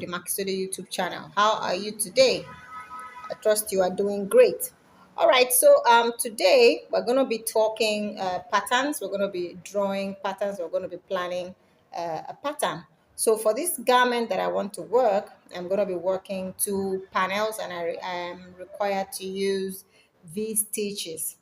Makisode YouTube channel. How are you today? I trust you are doing great. All right, so today we're going to be talking patterns. We're going to be drawing patterns. We're going to be planning a pattern. So for this garment that I want to work, I'm going to be working 2 panels, and I am required to use V stitches.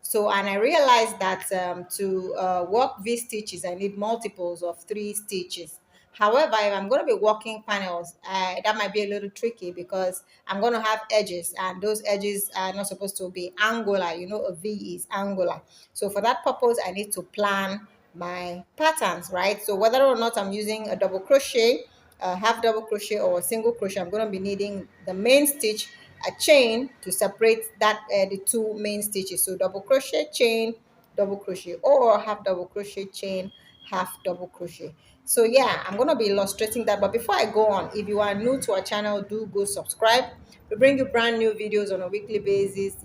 So, and I realized that to work V stitches, I need multiples of 3 stitches. However, if I'm going to be working panels, that might be a little tricky because I'm going to have edges, and those edges are not supposed to be angular. You know, a V is angular. So for that purpose, I need to plan my patterns, right? So whether or not I'm using a double crochet, half double crochet, or a single crochet, I'm going to be needing the main stitch, a chain to separate that the 2 main stitches. So double crochet, chain, double crochet, or half double crochet, chain, half double crochet. So yeah, I'm going to be illustrating that. But before I go on, if you are new to our channel, do go subscribe. We bring you brand new videos on a weekly basis,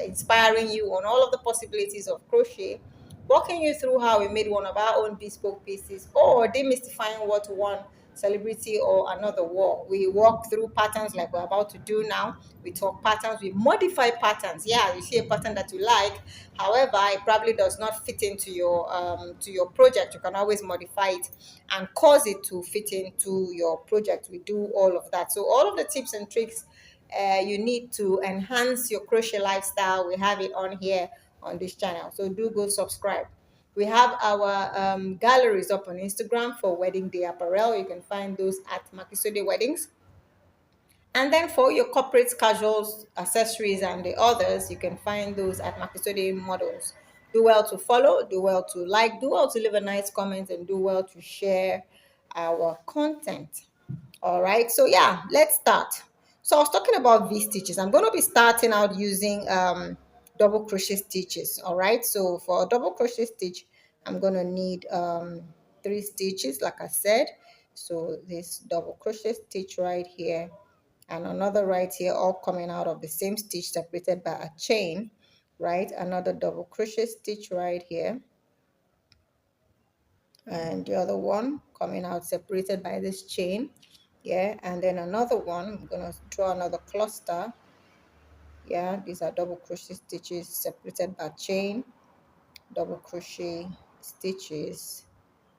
inspiring you on all of the possibilities of crochet, walking you through how we made one of our own bespoke pieces, or demystifying what one celebrity or another wore. We walk through patterns like we're about to do now. We talk patterns, we modify patterns. Yeah, you see a pattern that you like, however, it probably does not fit into your project. You can always modify it and cause it to fit into your project. We do all of that. So all of the tips and tricks you need to enhance your crochet lifestyle, we have it on here on this channel. So do go subscribe. We have our galleries up on Instagram for wedding day apparel. You can find those at Makisode Weddings. And then for your corporate casuals, accessories, and the others, you can find those at Makisode Models. Do well to follow, do well to like, do well to leave a nice comment, and do well to share our content. All right, so yeah, let's start. So I was talking about V stitches. I'm going to be starting out using double crochet stitches. All right, so for a double crochet stitch, I'm going to need 3 stitches, like I said. So this double crochet stitch right here, and another right here, all coming out of the same stitch separated by a chain, right? Another double crochet stitch right here, and the other one coming out separated by this chain. Yeah, and then another one, I'm gonna draw another cluster. Yeah, these are double crochet stitches separated by chain, double crochet stitches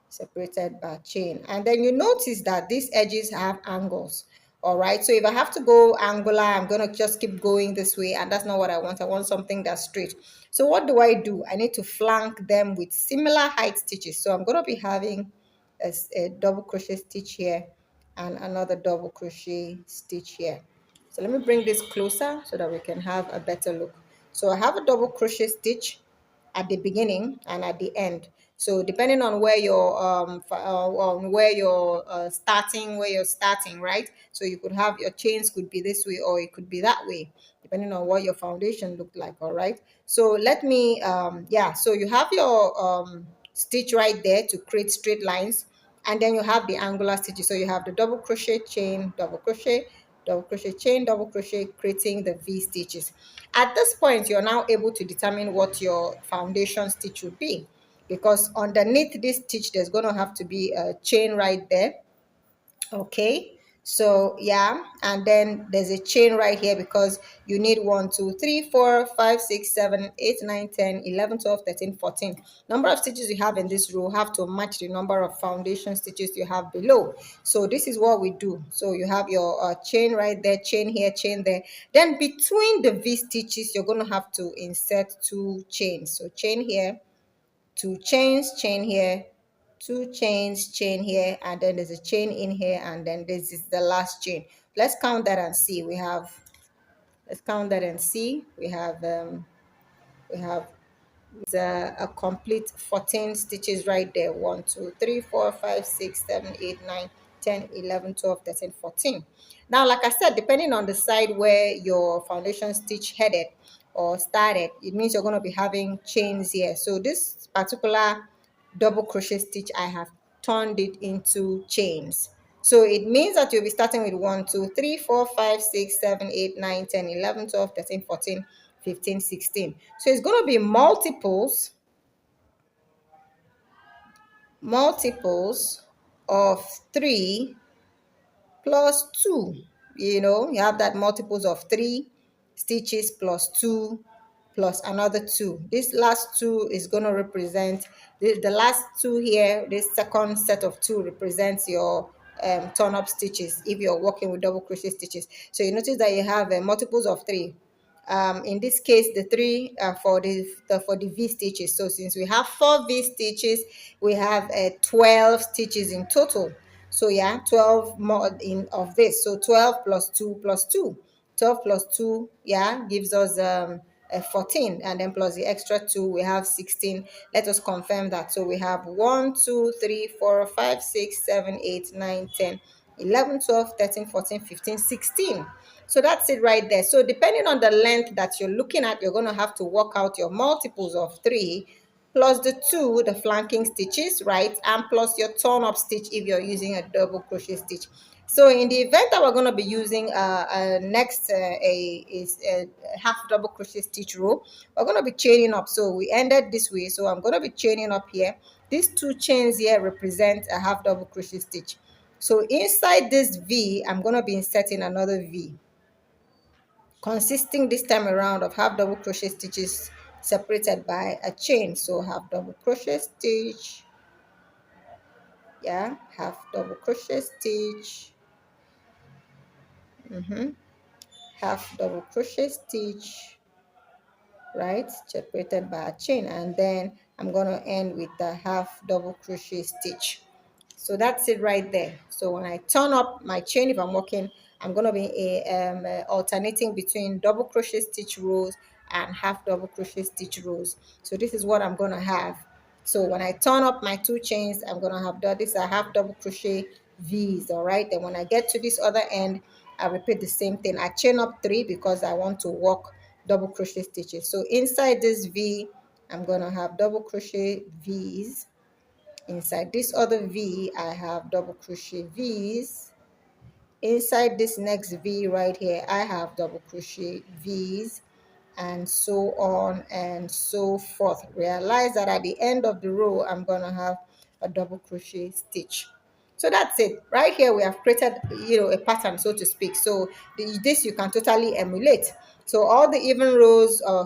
separated by chain. And then you notice that these edges have angles. All right, so if I have to go angular, I'm gonna just keep going this way, and that's not what I want. I want something that's straight. So what do? I need to flank them with similar height stitches. So I'm gonna be having a double crochet stitch here and another double crochet stitch here. So let me bring this closer so that we can have a better look. So I have a double crochet stitch at the beginning and at the end. So depending on where you're starting, right? So you could have your chains could be this way or it could be that way, depending on what your foundation looked like. All right. So let me so you have your stitch right there to create straight lines, and then you have the angular stitches. So you have the double crochet, chain, double crochet, double crochet, chain, double crochet, creating the V stitches. At this point, you're now able to determine what your foundation stitch would be, because underneath this stitch, there's going to have to be a chain right there. Okay, so yeah, and then there's a chain right here because you need 1 2 3 4 5 6 7 8 9 10 11 12 13 14 number of stitches you have in this row have to match the number of foundation stitches you have below. So this is what we do. So you have your chain right there, chain here, chain there. Then between the V stitches, you're going to have to insert 2 chains. So chain here, 2 chains, chain here, 2 chains, chain here, and then there's a chain in here, and then this is the last chain. Let's count that and see. Let's count that and see. We have a complete 14 stitches right there. 1 2 3 4 5 6 7 8 9 10 11 12 13 14. Now, like I said, depending on the side where your foundation stitch headed or started, it means you're going to be having chains here. So this particular double crochet stitch, I have turned it into chains. So it means that you'll be starting with 1 2 3 4 5 6 7 8 9 10 11 12 13 14 15 16. So it's going to be multiples of 3 plus 2. You have that multiples of 3 stitches plus 2 plus another 2. This last 2 is going to represent the last 2 here. This second set of 2 represents your turn up stitches if you're working with double crochet stitches. So you notice that you have multiples of 3. In this case, the 3 for the V stitches. So since we have 4 V stitches, we have 12 stitches in total. So yeah, 12 more in of this. So 12 plus 2 plus 2. 12 plus 2, yeah, gives us 14, and then plus the extra 2, we have 16. Let us confirm that. So we have 1, 2, 3, 4, 5, 6, 7, 8, 9, 10, 11, 12, 13, 14, 15, 16. So that's it right there. So depending on the length that you're looking at, you're going to have to work out your multiples of 3 plus the 2, the flanking stitches, right? And plus your turn up stitch if you're using a double crochet stitch. So in the event that we're going to be using next a half double crochet stitch row, we're going to be chaining up. So we ended this way. So I'm going to be chaining up here. These 2 chains here represent a half double crochet stitch. So inside this V, I'm going to be inserting another V, consisting this time around of half double crochet stitches separated by a chain. So half double crochet stitch, yeah, half double crochet stitch, half double crochet stitch, right, separated by a chain, and then I'm going to end with a half double crochet stitch. So that's it right there. So when I turn up my chain, if I'm working, I'm going to be alternating between double crochet stitch rows and half double crochet stitch rows. So this is what I'm going to have. So when I turn up my 2 chains, I'm going to have this a half double crochet V's, all right? Then when I get to this other end, I repeat the same thing. I chain up 3 because I want to work double crochet stitches. So inside this V, I'm going to have double crochet V's. Inside this other V, I have double crochet V's. Inside this next V right here, I have double crochet V's, and so on and so forth. Realize that at the end of the row, I'm going to have a double crochet stitch. So that's it. Right here, we have created, a pattern, so to speak. So this you can totally emulate. So all the even rows, all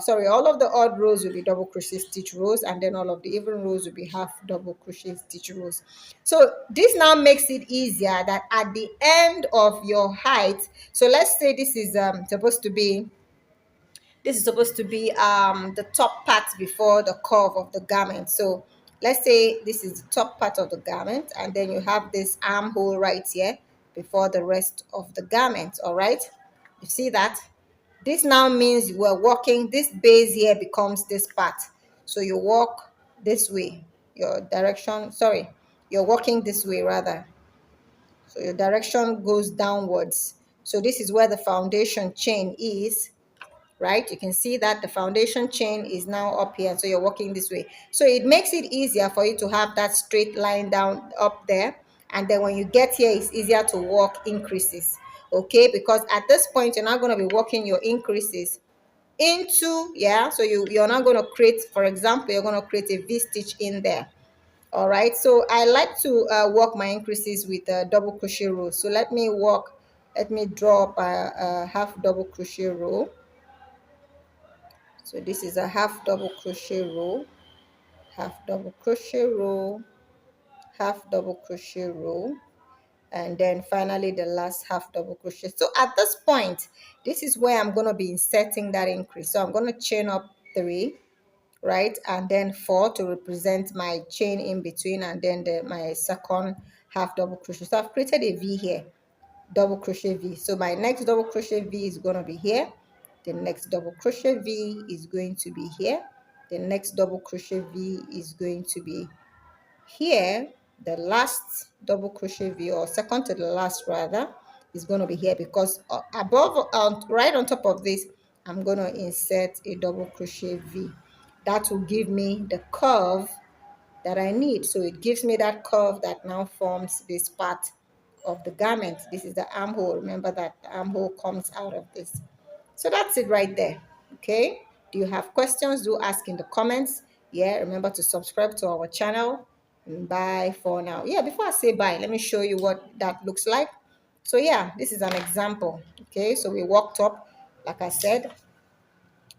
of the odd rows will be double crochet stitch rows, and then all of the even rows will be half double crochet stitch rows. So this now makes it easier that at the end of your height, so let's say this is supposed to be the top part before the curve of the garment. So let's say this is the top part of the garment, and then you have this armhole right here before the rest of the garment. All right, you see that? This now means we're walking, this base here becomes this part. So you walk this way, you're walking this way rather. So your direction goes downwards. So this is where the foundation chain is, right? You can see that the foundation chain is now up here. So you're walking this way. So it makes it easier for you to have that straight line down up there. And then when you get here, it's easier to walk increases. Okay, because at this point, you're not going to be walking your increases into, yeah, so you're not going to create, for example, you're going to create a V stitch in there. All right, so I like to work my increases with a double crochet row. So let me draw up a half double crochet row. So this is a half double crochet row, half double crochet row, half double crochet row, and then finally the last half double crochet. So at this point, this is where I'm going to be inserting that increase. So I'm going to chain up 3, right, and then 4 to represent my chain in between, and then my second half double crochet. So I've created a V here, double crochet V. So my next double crochet V is going to be here. The next double crochet V is going to be here. The next double crochet V is going to be here. The last double crochet V, or second to the last rather, is going to be here, because above, right on top of this, I'm going to insert a double crochet V. That will give me the curve that I need. So it gives me that curve that now forms this part of the garment. This is the armhole. Remember that the armhole comes out of this. So that's it right there. Okay, do you have questions? Do ask in the comments. Yeah, remember to subscribe to our channel. Bye for now. Yeah, before I say bye, let me show you what that looks like. So yeah, this is an example. Okay, so we walked up, like I said,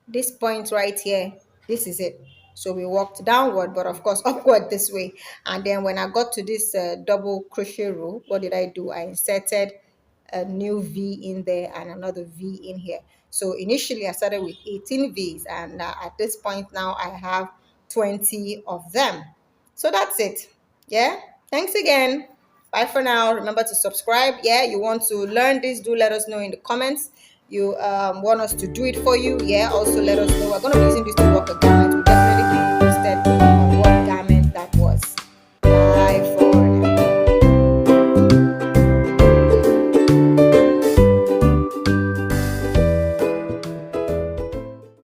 this point right here, this is it. So we walked downward, but of course upward this way. And then when I got to this double crochet row, what did I do? I inserted a new V in there and another V in here. So initially I started with 18 V's, and at this point now I have 20 of them. So that's it. Yeah, thanks again. Bye for now. Remember to subscribe. Yeah, you want to learn this, do let us know in the comments. You want us to do it for you. Yeah, also let us know. We're going to be using this to work a garment